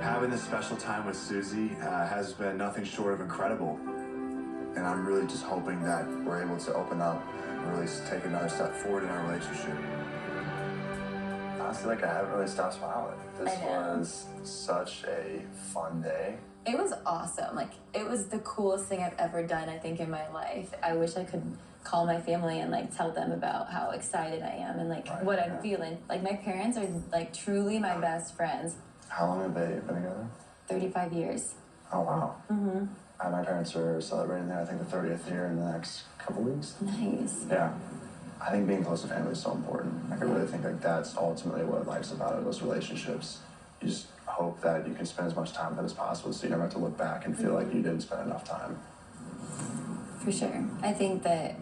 Having this special time with Susie has been nothing short of incredible. And I'm really just hoping that we're able to open up and really take another step forward in our relationship. Honestly, like I haven't really stopped smiling. This was such a fun day. It was awesome. Like, it was the coolest thing I've ever done, I think, in my life. I wish I could call my family and, like, tell them about how excited I am and, like, what I'm feeling. Like, my parents are, like, truly my best friends. How long have they been together? 35 years. Oh, wow. Mm-hmm. My parents are celebrating their, I think, the 30th year in the next couple weeks. Nice. Yeah. I think being close to family is so important. Like, I really think, like, that's ultimately what life's about, those relationships. You just hope that you can spend as much time with them as possible so you never have to look back and feel like you didn't spend enough time. For sure. I think that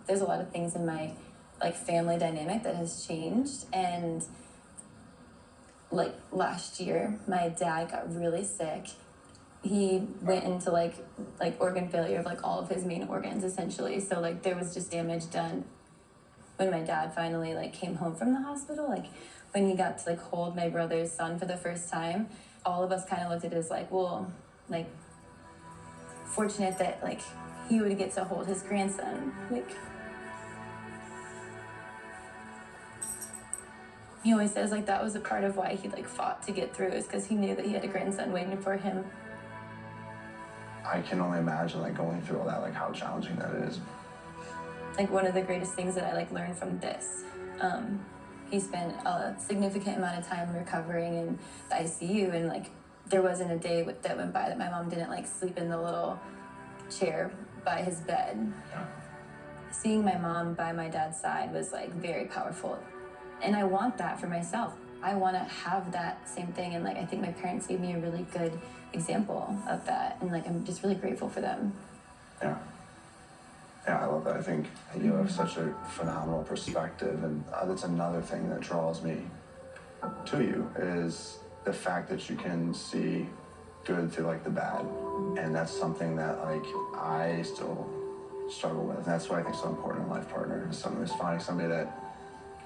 there's a lot of things in my, like, family dynamic that has changed. And, like, last year, my dad got really sick. He went into, like organ failure of, like, all of his main organs, essentially. So, like, there was just damage done. When my dad finally, like, came home from the hospital, like, when he got to, like, hold my brother's son for the first time, all of us kind of looked at it as, like, well, like, fortunate that, like, he would get to hold his grandson. Like, he always says, like, that was a part of why he, like, fought to get through, is because he knew that he had a grandson waiting for him. I can only imagine, like, going through all that, like, how challenging that is. Like, one of the greatest things that I, like, learned from this, he spent a significant amount of time recovering in the ICU, and, like, there wasn't a day that went by that my mom didn't, like, sleep in the little chair by his bed. Yeah. Seeing my mom by my dad's side was, like, very powerful. And I want that for myself. I want to have that same thing. And, like, I think my parents gave me a really good example of that. And, like, I'm just really grateful for them. Yeah. Yeah, I love that. I think you have such a phenomenal perspective. And that's another thing that draws me to you is the fact that you can see good through, like, the bad. And that's something that, like, I still struggle with. And that's why I think it's so important in a life partner is finding somebody that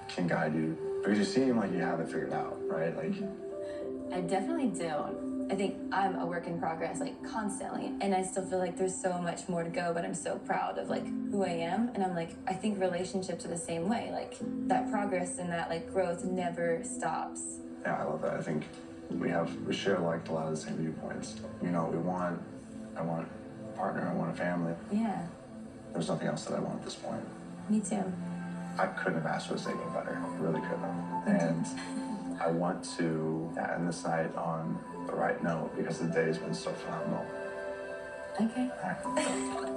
can guide you, because you seem like you have it figured out, right? Like, I definitely do. I think I'm a work in progress, like, constantly, and I still feel like there's so much more to go, but I'm so proud of, like, who I am. And I'm like, I think relationships are the same way. Like, that progress and that, like, growth never stops. Yeah, I love that. I think we share, like, a lot of the same viewpoints. You know, I want a partner, I want a family. Yeah. There's nothing else that I want at this point. Me too. I couldn't have asked for this day any better. I really couldn't have. And I want to end this night on the right note because the day has been so phenomenal. Okay. All right.